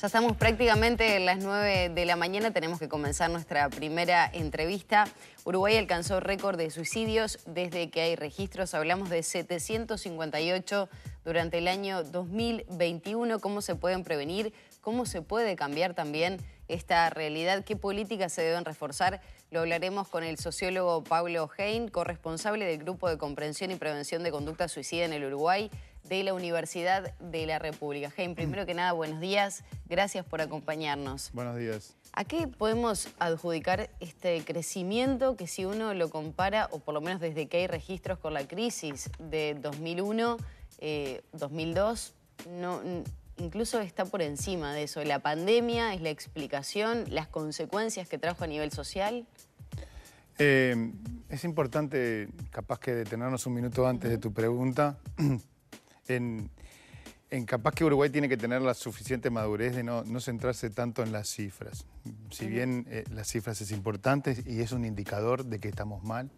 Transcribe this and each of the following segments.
Ya estamos prácticamente en las 9 de la mañana, tenemos que comenzar nuestra primera entrevista. Uruguay alcanzó récord de suicidios desde que hay registros. Hablamos de 758 durante el año 2021. ¿Cómo se pueden prevenir? ¿Cómo se puede cambiar también esta realidad? ¿Qué políticas se deben reforzar? Lo hablaremos con el sociólogo Pablo Hein, corresponsable del Grupo de Comprensión y Prevención de Conducta Suicida en el Uruguay, de la Universidad de la República. Hein, primero que nada, buenos días. Gracias por acompañarnos. Buenos días. ¿A qué podemos adjudicar este crecimiento que, si uno lo compara, o por lo menos desde que hay registros, con la crisis de 2001, 2002, incluso está por encima de eso? ¿La pandemia es la explicación, las consecuencias que trajo a nivel social? Es importante, capaz que detenernos un minuto antes de tu pregunta, en capaz que Uruguay tiene que tener la suficiente madurez de no centrarse tanto en las cifras. Si bien las cifras es importante y es un indicador de que estamos mal,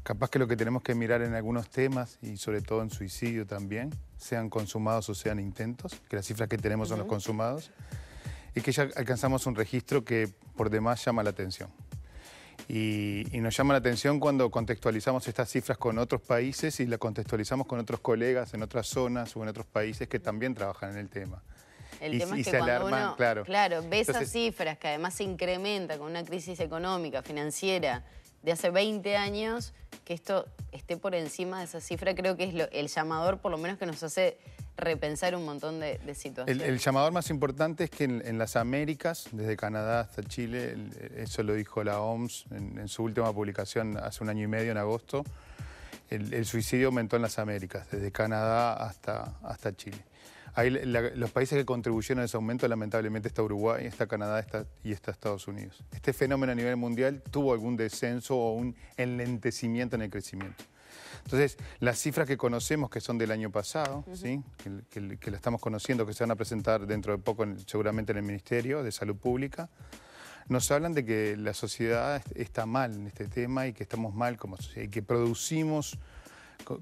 capaz que lo que tenemos que mirar en algunos temas, y sobre todo en suicidio también, sean consumados o sean intentos, que las cifras que tenemos son los consumados, y que ya alcanzamos un registro que por demás llama la atención. Y nos llama la atención cuando contextualizamos estas cifras con otros países y la contextualizamos con otros colegas en otras zonas o en otros países que también trabajan en el tema. El tema es que cuando uno ve esas cifras que además se incrementa con una crisis económica, financiera, de hace 20 años, que esto esté por encima de esa cifra, creo que es el llamador, por lo menos, que nos hace repensar un montón de situaciones. El llamador más importante es que en las Américas, desde Canadá hasta Chile, eso lo dijo la OMS en su última publicación hace un año y medio, en agosto, el suicidio aumentó en las Américas, desde Canadá hasta Chile. Ahí los países que contribuyeron a ese aumento, lamentablemente, está Uruguay, está Canadá y está Estados Unidos. Este fenómeno a nivel mundial tuvo algún descenso o un enlentecimiento en el crecimiento. Entonces, las cifras que conocemos, que son del año pasado, ¿sí? que la estamos conociendo, que se van a presentar dentro de poco seguramente en el Ministerio de Salud Pública, nos hablan de que la sociedad está mal en este tema y que estamos mal como sociedad y que producimos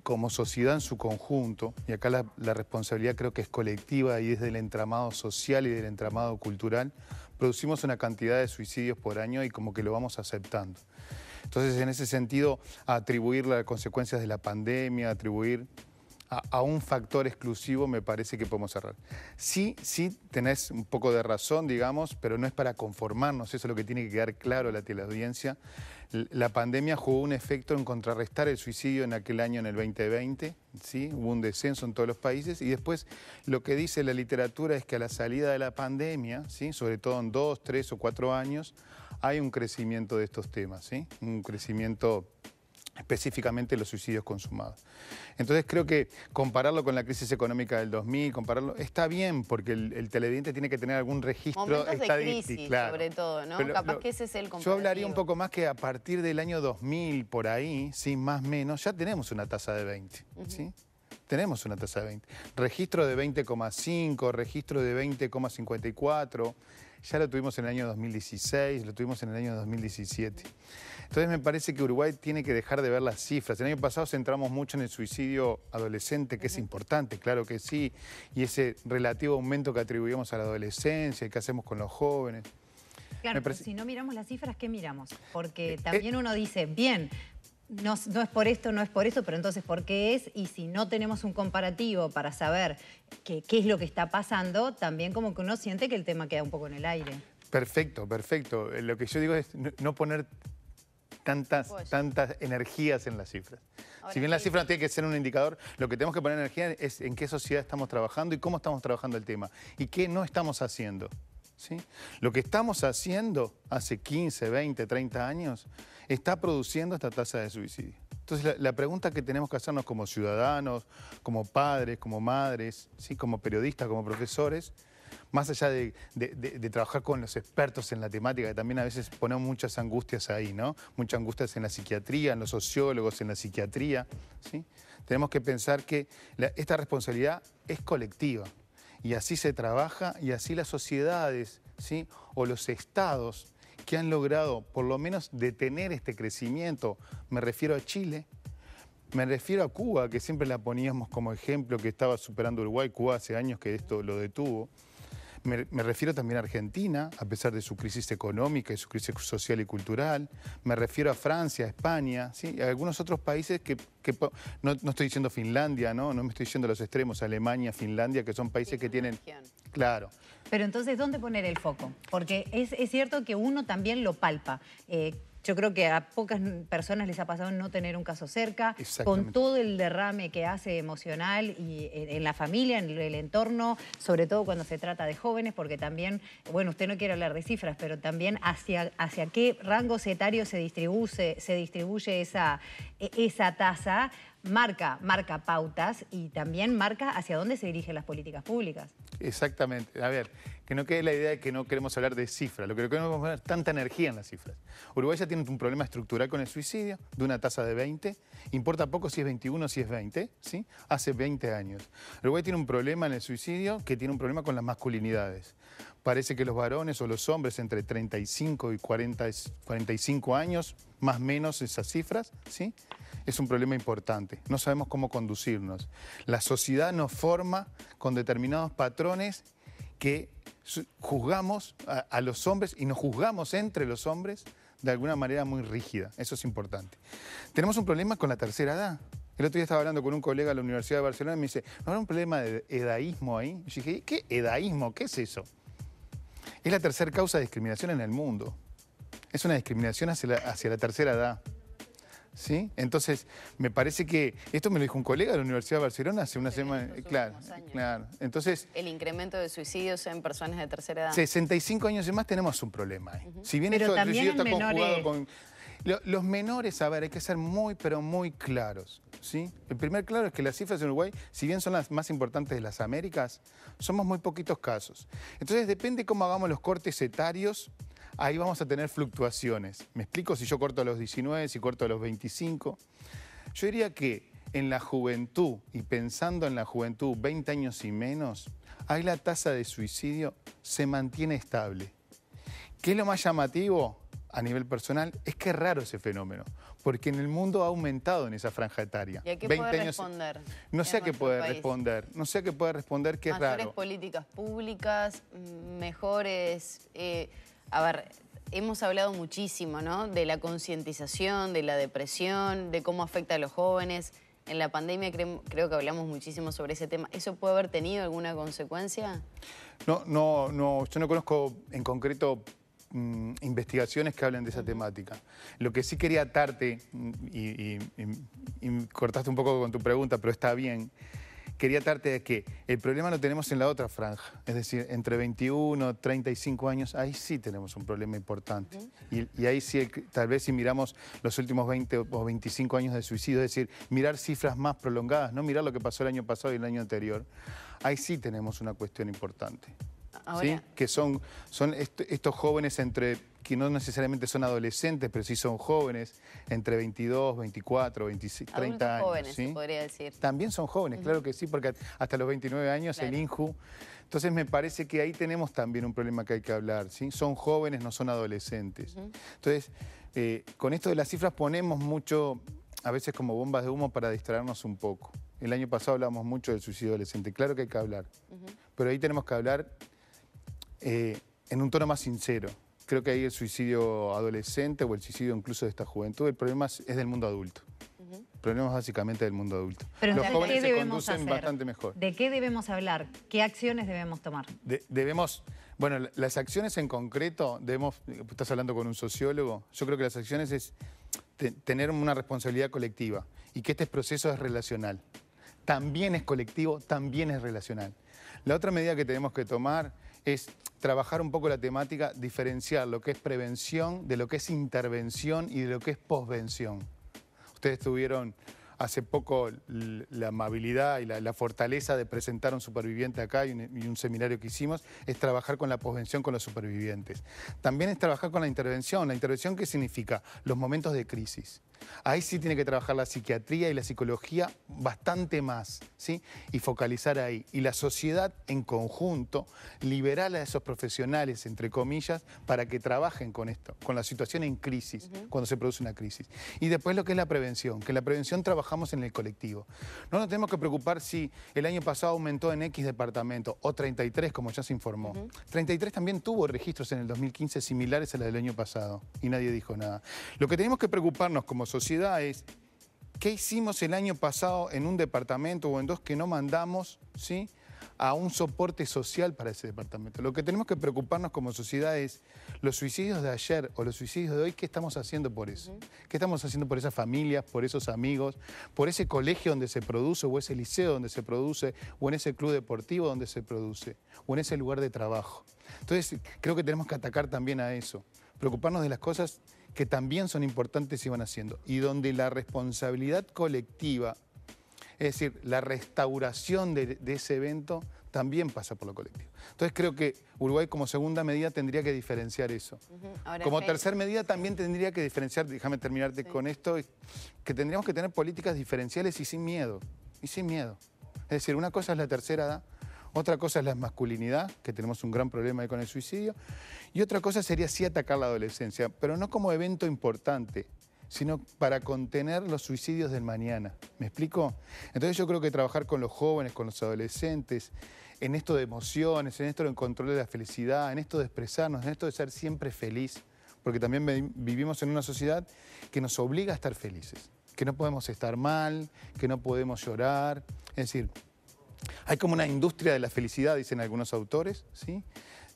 como sociedad en su conjunto, y acá la responsabilidad creo que es colectiva y es del entramado social y del entramado cultural, producimos una cantidad de suicidios por año y como que lo vamos aceptando. Entonces, en ese sentido, atribuir las consecuencias de la pandemia, atribuir a un factor exclusivo, me parece que podemos errar. Sí, tenés un poco de razón, digamos, pero no es para conformarnos, eso es lo que tiene que quedar claro a la teleaudiencia. La pandemia jugó un efecto en contrarrestar el suicidio en aquel año, en el 2020, ¿sí? Hubo un descenso en todos los países y después lo que dice la literatura es que a la salida de la pandemia, ¿sí? Sobre todo en 2, 3 o 4 años, hay un crecimiento de estos temas, ¿sí? Un crecimiento específicamente los suicidios consumados. Entonces creo que compararlo con la crisis económica del 2000, está bien, porque el televidente tiene que tener algún registro momentos estadístico. de crisis, claro. Sobre todo, ¿no? Pero capaz que ese es el comparativo. Yo hablaría un poco más que a partir del año 2000, por ahí, sí, más o menos, ya tenemos una tasa de 20, ¿sí? Tenemos una tasa de 20. Registro de 20,5, registro de 20,54, ya lo tuvimos en el año 2016, lo tuvimos en el año 2017. Entonces me parece que Uruguay tiene que dejar de ver las cifras. El año pasado centramos mucho en el suicidio adolescente, que es importante, claro que sí, y ese relativo aumento que atribuimos a la adolescencia y qué hacemos con los jóvenes. Claro, pero si no miramos las cifras, ¿qué miramos? Porque también uno dice, bien, no es por esto, no es por eso, pero entonces, ¿por qué es? Y si no tenemos un comparativo para saber qué es lo que está pasando, también como que uno siente que el tema queda un poco en el aire. Perfecto, perfecto. Lo que yo digo es no poner tantas energías en las cifras. Ahora, si bien la cifra no tiene que ser un indicador, lo que tenemos que poner energía es en qué sociedad estamos trabajando y cómo estamos trabajando el tema y qué no estamos haciendo, ¿sí? Lo que estamos haciendo hace 15, 20, 30 años está produciendo esta tasa de suicidio. Entonces la pregunta que tenemos que hacernos como ciudadanos, como padres, como madres, ¿sí? Como periodistas, como profesores, más allá de trabajar con los expertos en la temática, que también a veces ponemos muchas angustias ahí, ¿no? Muchas angustias en la psiquiatría, en los sociólogos, en la psiquiatría, ¿sí? Tenemos que pensar que esta responsabilidad es colectiva y así se trabaja y así las sociedades, ¿sí? O los estados que han logrado por lo menos detener este crecimiento, me refiero a Chile, me refiero a Cuba, que siempre la poníamos como ejemplo, que estaba superando Uruguay. Cuba hace años que esto lo detuvo. Me refiero también a Argentina, a pesar de su crisis económica y su crisis social y cultural. Me refiero a Francia, a España, ¿sí? A algunos otros países que no estoy diciendo Finlandia, ¿no? No me estoy diciendo los extremos, Alemania, Finlandia, que son países que tienen... Claro. Pero entonces, ¿dónde poner el foco? Porque es cierto que uno también lo palpa. Yo creo que a pocas personas les ha pasado no tener un caso cerca, con todo el derrame que hace emocional y en la familia, en el entorno, sobre todo cuando se trata de jóvenes, porque también, bueno, usted no quiere hablar de cifras, pero también hacia qué rangos etarios se distribuye esa tasa, marca pautas y también marca hacia dónde se dirigen las políticas públicas. Exactamente. A ver, que no quede la idea de que no queremos hablar de cifras. Lo que queremos poner tanta energía en las cifras. Uruguay ya tiene un problema estructural con el suicidio, de una tasa de 20. Importa poco si es 21 o si es 20, ¿sí? Hace 20 años. Uruguay tiene un problema en el suicidio que tiene un problema con las masculinidades. Parece que los varones o los hombres entre 35 y 45 años, más o menos esas cifras, ¿sí? Es un problema importante. No sabemos cómo conducirnos. La sociedad nos forma con determinados patrones que juzgamos a los hombres y nos juzgamos entre los hombres de alguna manera muy rígida. Eso es importante. Tenemos un problema con la tercera edad. El otro día estaba hablando con un colega de la Universidad de Barcelona y me dice, ¿no habrá un problema de edaísmo ahí? Y yo dije, ¿qué edaísmo? ¿Qué es eso? Es la tercera causa de discriminación en el mundo. Es una discriminación hacia la tercera edad. ¿Sí? Entonces, me parece que... Esto me lo dijo un colega de la Universidad de Barcelona hace una semana. Claro. Entonces... El incremento de suicidios en personas de tercera edad. 65 años y más tenemos un problema ahí. Si bien pero esto del suicidio está menores... conjugado con... Los menores, a ver, hay que ser muy, pero muy claros, ¿sí? El primer claro es que las cifras en Uruguay, si bien son las más importantes de las Américas, somos muy poquitos casos. Entonces, depende cómo hagamos los cortes etarios, ahí vamos a tener fluctuaciones. ¿Me explico? Si yo corto a los 19, si corto a los 25. Yo diría que en la juventud, y pensando en la juventud 20 años y menos, ahí la tasa de suicidio se mantiene estable. ¿Qué es lo más llamativo a nivel personal? Es que es raro ese fenómeno, porque en el mundo ha aumentado en esa franja etaria. ¿Y a qué puede responder? No sé a qué puede responder, que es raro. Mayores políticas públicas, mejores... a ver, hemos hablado muchísimo, ¿no? De la concientización, de la depresión, de cómo afecta a los jóvenes. En la pandemia creo que hablamos muchísimo sobre ese tema. ¿Eso puede haber tenido alguna consecuencia? No, yo no conozco en concreto investigaciones que hablen de esa temática. Lo que sí quería atarte, y cortaste un poco con tu pregunta, pero está bien, quería atarte de que el problema lo tenemos en la otra franja, es decir, entre 21 y 35 años, ahí sí tenemos un problema importante. Y ahí sí, tal vez si miramos los últimos 20 o 25 años de suicidio, es decir, mirar cifras más prolongadas, no mirar lo que pasó el año pasado y el año anterior, ahí sí tenemos una cuestión importante. Ahora, ¿sí? Que son estos jóvenes que no necesariamente son adolescentes, pero sí son jóvenes, entre 22, 24, 26, 30 años. Jóvenes, ¿sí? se podría decir. También son jóvenes, claro que sí, porque hasta los 29 años el INJU. Entonces me parece que ahí tenemos también un problema que hay que hablar, ¿sí? Son jóvenes, no son adolescentes. Entonces, con esto de las cifras ponemos mucho, a veces como bombas de humo para distraernos un poco. El año pasado hablamos mucho del suicidio adolescente, claro que hay que hablar, pero ahí tenemos que hablar en un tono más sincero. Creo que ahí el suicidio adolescente o el suicidio incluso de esta juventud, el problema es del mundo adulto. El problema es básicamente del mundo adulto. Pero los jóvenes se conducen hacer? Bastante mejor. ¿De qué debemos hablar? ¿Qué acciones debemos tomar? Bueno, las acciones en concreto, estás hablando con un sociólogo, yo creo que las acciones es tener una responsabilidad colectiva y que este proceso es relacional. También es colectivo, también es relacional. La otra medida que tenemos que tomar es trabajar un poco la temática, diferenciar lo que es prevención de lo que es intervención y de lo que es posvención. Ustedes tuvieron hace poco la amabilidad y la fortaleza de presentar a un superviviente acá y un seminario que hicimos, es trabajar con la posvención con los supervivientes. También es trabajar con la intervención. ¿La intervención qué significa? Los momentos de crisis. Ahí sí tiene que trabajar la psiquiatría y la psicología bastante más, ¿sí? Y focalizar ahí. Y la sociedad en conjunto, liberar a esos profesionales, entre comillas, para que trabajen con esto, con la situación en crisis, cuando se produce una crisis. Y después lo que es la prevención, que en la prevención trabajamos en el colectivo. No nos tenemos que preocupar si el año pasado aumentó en X departamento, o 33, como ya se informó. 33 también tuvo registros en el 2015 similares a la del año pasado, y nadie dijo nada. Lo que tenemos que preocuparnos como sociedad es qué hicimos el año pasado en un departamento o en dos que no mandamos, ¿sí?, a un soporte social para ese departamento. Lo que tenemos que preocuparnos como sociedad es los suicidios de ayer o los suicidios de hoy, ¿qué estamos haciendo por eso? ¿Qué estamos haciendo por esas familias, por esos amigos, por ese colegio donde se produce, o ese liceo donde se produce, o en ese club deportivo donde se produce, o en ese lugar de trabajo? Entonces, creo que tenemos que atacar también a eso, preocuparnos de las cosas que también son importantes y van haciendo, y donde la responsabilidad colectiva, es decir, la restauración de ese evento, también pasa por lo colectivo. Entonces creo que Uruguay como segunda medida tendría que diferenciar eso. Ahora, como tercera medida también tendría que diferenciar, déjame terminarte con esto, que tendríamos que tener políticas diferenciales y sin miedo. Es decir, una cosa es la tercera edad, otra cosa es la masculinidad, que tenemos un gran problema ahí con el suicidio, y otra cosa sería sí atacar la adolescencia, pero no como evento importante, sino para contener los suicidios del mañana. ¿Me explico? Entonces yo creo que trabajar con los jóvenes, con los adolescentes, en esto de emociones, en esto del control de la felicidad, en esto de expresarnos, en esto de ser siempre feliz, porque también vivimos en una sociedad que nos obliga a estar felices, que no podemos estar mal, que no podemos llorar, es decir, hay como una industria de la felicidad, dicen algunos autores, ¿sí?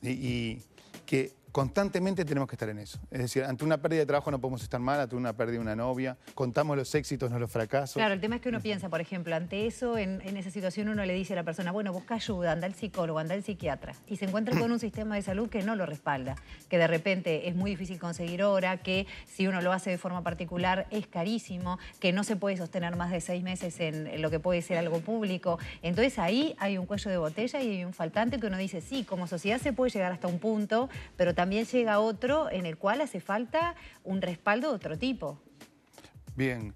Y que constantemente tenemos que estar en eso. Es decir, ante una pérdida de trabajo no podemos estar mal, ante una pérdida de una novia, contamos los éxitos, no los fracasos. Claro, el tema es que uno piensa, por ejemplo, ante eso, en esa situación uno le dice a la persona, bueno, busca ayuda, anda al psicólogo, anda al psiquiatra, y se encuentra con un sistema de salud que no lo respalda, que de repente es muy difícil conseguir hora, que si uno lo hace de forma particular es carísimo, que no se puede sostener más de 6 meses en lo que puede ser algo público. Entonces ahí hay un cuello de botella y hay un faltante que uno dice, sí, como sociedad se puede llegar hasta un punto, pero también llega otro en el cual hace falta un respaldo de otro tipo. Bien.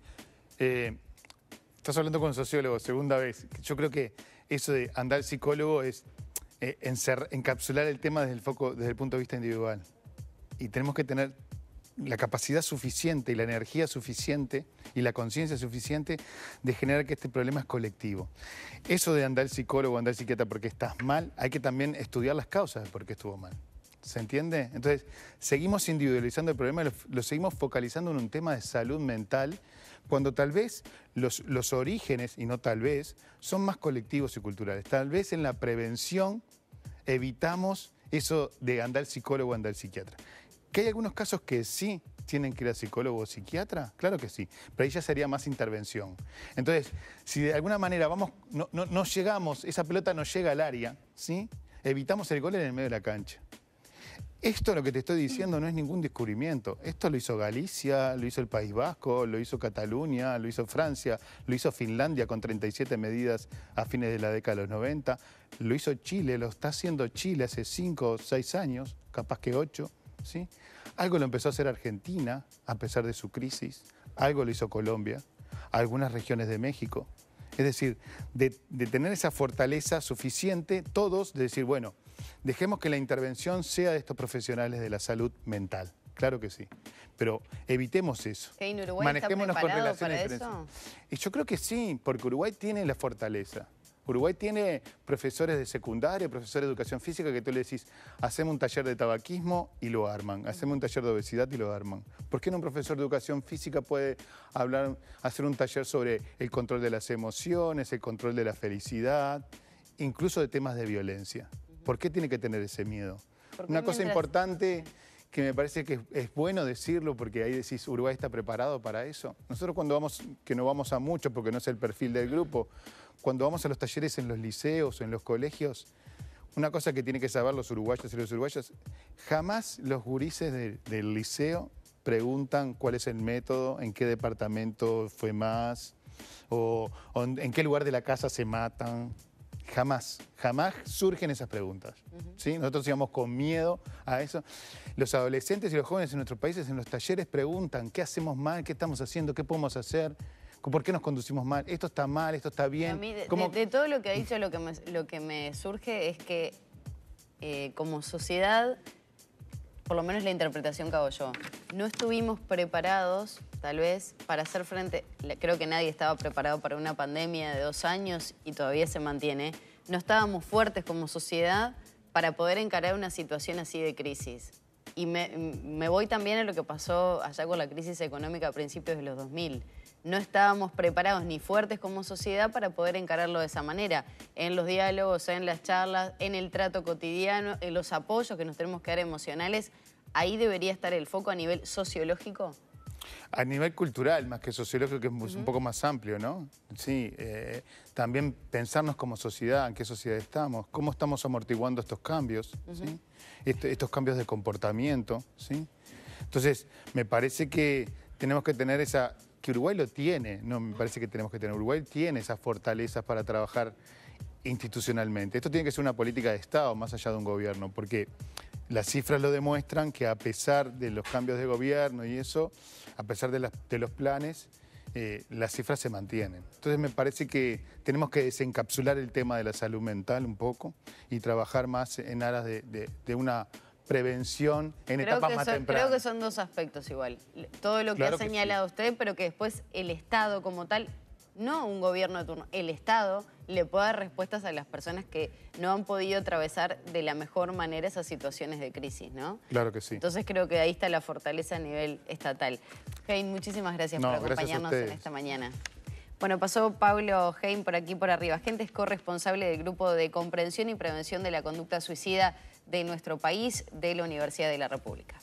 Estás hablando con un sociólogo, segunda vez. Yo creo que eso de andar al psicólogo es encapsular el tema desde el punto de vista individual. Y tenemos que tener la capacidad suficiente y la energía suficiente y la conciencia suficiente de generar que este problema es colectivo. Eso de andar al psicólogo, andar al psiquiatra porque estás mal, hay que también estudiar las causas de por qué estuvo mal. ¿Se entiende? Entonces, seguimos individualizando el problema, lo seguimos focalizando en un tema de salud mental, cuando tal vez los orígenes, y no tal vez, son más colectivos y culturales. Tal vez en la prevención evitamos eso de andar al psicólogo o andar al psiquiatra. ¿Que hay algunos casos que sí tienen que ir al psicólogo o psiquiatra? Claro que sí, pero ahí ya sería más intervención. Entonces, si de alguna manera no llegamos, esa pelota no llega al área, ¿sí?, evitamos el gol en el medio de la cancha. Esto, lo que te estoy diciendo, no es ningún descubrimiento. Esto lo hizo Galicia, lo hizo el País Vasco, lo hizo Cataluña, lo hizo Francia, lo hizo Finlandia con 37 medidas a fines de la década de los 90, lo hizo Chile, lo está haciendo Chile hace 5 o 6 años, capaz que 8, ¿sí? Algo lo empezó a hacer Argentina, a pesar de su crisis, algo lo hizo Colombia, algunas regiones de México. Es decir, de tener esa fortaleza suficiente, todos, de decir, bueno, dejemos que la intervención sea de estos profesionales de la salud mental. Claro que sí. Pero evitemos eso. ¿En Uruguay está preparado para eso? Y yo creo que sí, porque Uruguay tiene la fortaleza. Uruguay tiene profesores de secundaria, profesores de educación física que tú le decís, hacemos un taller de tabaquismo y lo arman, hacemos un taller de obesidad y lo arman. ¿Por qué no un profesor de educación física puede hacer un taller sobre el control de las emociones, el control de la felicidad, incluso de temas de violencia? ¿Por qué tiene que tener ese miedo? Una cosa importante que me parece que es bueno decirlo, porque ahí decís, Uruguay está preparado para eso. Nosotros cuando vamos, que no vamos a mucho porque no es el perfil del grupo, cuando vamos a los talleres en los liceos o en los colegios, una cosa que tienen que saber los uruguayos y las uruguayas, jamás los gurises del liceo preguntan cuál es el método, en qué departamento fue más, o en qué lugar de la casa se matan. Jamás surgen esas preguntas. ¿Sí? Nosotros íbamos con miedo a eso. Los adolescentes y los jóvenes en nuestros países, en los talleres, preguntan qué hacemos mal, qué estamos haciendo, qué podemos hacer, por qué nos conducimos mal, esto está mal, esto está bien. A mí, de todo lo que ha dicho, lo que me surge es que como sociedad, por lo menos la interpretación que hago yo, no estuvimos preparados, tal vez, para hacer frente... Creo que nadie estaba preparado para una pandemia de 2 años y todavía se mantiene. No estábamos fuertes como sociedad para poder encarar una situación así de crisis. Y me voy también a lo que pasó allá con la crisis económica a principios de los 2000. No estábamos preparados ni fuertes como sociedad para poder encararlo de esa manera. En los diálogos, en las charlas, en el trato cotidiano, en los apoyos que nos tenemos que dar emocionales, ahí debería estar el foco a nivel sociológico. A nivel cultural, más que sociológico, que es un poco más amplio, ¿no? Sí, también pensarnos como sociedad, en qué sociedad estamos, cómo estamos amortiguando estos cambios, ¿sí? Estos cambios de comportamiento, ¿sí? Entonces, me parece que tenemos que tener esa... que Uruguay lo tiene, no me parece que tenemos que tener. Uruguay tiene esas fortalezas para trabajar institucionalmente. Esto tiene que ser una política de Estado, más allá de un gobierno, porque las cifras lo demuestran que a pesar de los cambios de gobierno y eso, a pesar de los planes, las cifras se mantienen. Entonces me parece que tenemos que desencapsular el tema de la salud mental un poco y trabajar más en aras de una prevención en etapas más tempranas. Creo que son 2 aspectos igual. Todo lo que ha señalado usted, pero que después el Estado como tal, no un gobierno de turno, el Estado le pueda dar respuestas a las personas que no han podido atravesar de la mejor manera esas situaciones de crisis, ¿no? Claro que sí. Entonces creo que ahí está la fortaleza a nivel estatal. Hein, muchísimas gracias por acompañarnos en esta mañana. Bueno, pasó Pablo Hein por aquí por arriba. Gente es corresponsable del Grupo de Comprensión y Prevención de la Conducta Suicida de nuestro país, de la Universidad de la República.